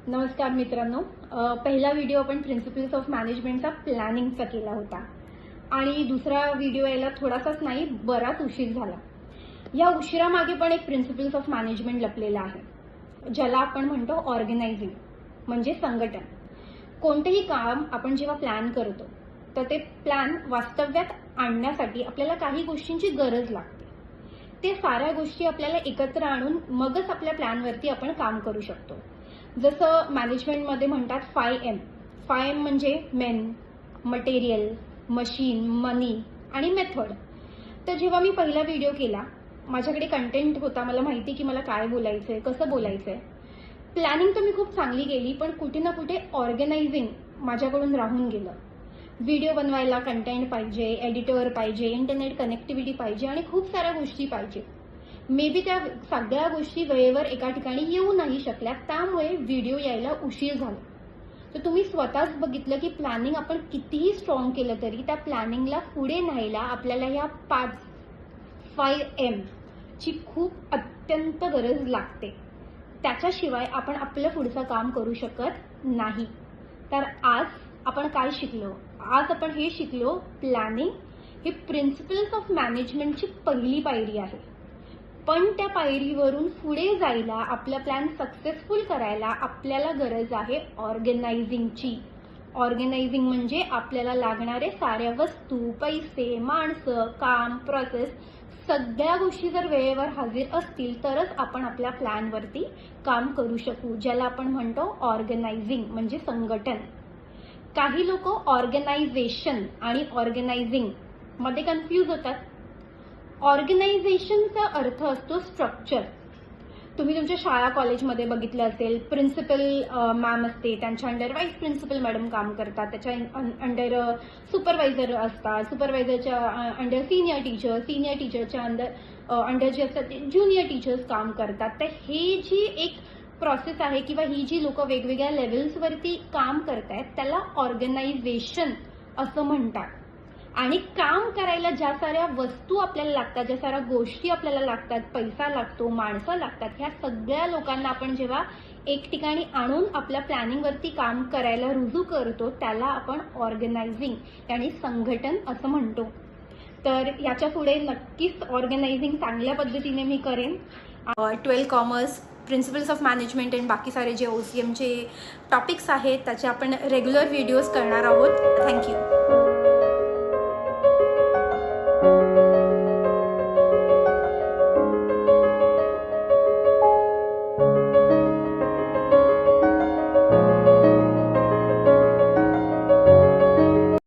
नमस्कार मित्रांनो, पहिला व्हिडिओ आपण प्रिन्सिपल्स ऑफ मॅनेजमेंटचा प्लॅनिंगचा केला होता आणि दुसरा व्हिडिओ यायला थोडासाच नाही बराच उशीर झाला. या उशिरामागे पण एक प्रिन्सिपल्स ऑफ मॅनेजमेंट लपलेला आहे, ज्याला आपण म्हणतो ऑर्गनायझिंग म्हणजे संघटन. कोणतेही काम आपण जेव्हा प्लॅन करतो तर ते प्लॅन वास्तव्यात आणण्यासाठी आपल्याला काही गोष्टींची गरज लागते. ते साऱ्या गोष्टी आपल्याला एकत्र आणून मगच आपल्या प्लॅनवरती आपण काम करू शकतो. जसं मॅनेजमेंटमध्ये म्हणतात 5M. 5M म्हणजे मेन, मटेरियल, मशीन, मनी आणि मेथड. तर जेव्हा मी पहिला व्हिडिओ केला, माझ्याकडे कंटेंट होता, मला माहिती की मला काय बोलायचंय, कसं बोलायचंय. प्लॅनिंग तर मी खूप चांगली केली, पण कुठे ना कुठे ऑर्गनायझिंग माझ्याकडून राहून गेलं. व्हिडिओ बनवायला कंटेंट पाहिजे, एडिटर पाहिजे, इंटरनेट कनेक्टिव्हिटी पाहिजे आणि खूप साऱ्या गोष्टी पाहिजे. मे बी त्या सगळ्या गोष्टी वेळेवर एका ठिकाणी येऊ नाही शकल्या, त्यामुळे व्हिडिओ यायला उशीर झाला. तर तुम्ही स्वतःच बघितलं की प्लॅनिंग आपण कितीही स्ट्रॉंग केलं तरी त्या प्लॅनिंगला पुढे न्यायला आपल्याला ह्या 5M ची खूप अत्यंत गरज लागते. त्याच्याशिवाय आपण आपलं पुढचं काम करू शकत नाही. तर आज आपण काय शिकलो? आज आपण हे शिकलो, प्लॅनिंग ही प्रिन्सिपल्स ऑफ मॅनेजमेंटची पहिली पायरी आहे. पण त्या पायरीवरून पुढे जायला, आपला प्लॅन सक्सेसफुल करायला आपल्याला गरज आहे ऑर्गनायझिंगची. ऑर्गनायझिंग म्हणजे आपल्याला लागणारे साऱ्या वस्तू, पैसे, माणसं, काम, प्रोसेस सगळ्या गोष्टी जर वेळेवर हजर असतील तरच आपण आपल्या प्लॅनवरती काम करू शकू, ज्याला आपण म्हणतो ऑर्गनायझिंग म्हणजे संघटन. काही लोक ऑर्गनायझेशन आणि ऑर्गनायझिंग मध्ये कन्फ्यूज होतात. ऑर्गनायझेशनचा अर्थ असतो स्ट्रक्चर. तुम्ही तुमच्या शाळा कॉलेजमध्ये बघितलं असेल, प्रिन्सिपल मॅम असते, त्यांच्या अंडर व्हाईस प्रिन्सिपल मॅडम काम करतात, त्याच्या अंडर सुपरवायझर असतात, सुपरवायझरच्या अंडर सिनियर टीचर, सिनियर टीचरच्या अंडर जे असतात ते ज्युनियर टीचर्स काम करतात. तर हे जी एक प्रोसेस आहे किंवा ही जी लोक वेगवेगळ्या लेवल्सवरती काम करतायत त्याला ऑर्गनायझेशन असं म्हणतात. आणि काम करायला ज्या साऱ्या वस्तू आपल्याला लागतात, ज्या साऱ्या गोष्टी आपल्याला लागतात, पैसा लागतो, माणसं लागतात, ह्या सगळ्या लोकांना आपण जेव्हा एक ठिकाणी आणून आपल्या प्लॅनिंगवरती काम करायला रुजू करतो त्याला आपण ऑर्गनायझिंग आणि संघटन असं म्हणतो. तर याच्या पुढे नक्कीच ऑर्गनायझिंग चांगल्या पद्धतीने मी करेन. 12 कॉमर्स, प्रिन्सिपल्स ऑफ मॅनेजमेंट आणि बाकी सारे जे OCMचे टॉपिक्स आहेत त्याचे आपण रेग्युलर व्हिडिओज करणार आहोत. थँक्यू.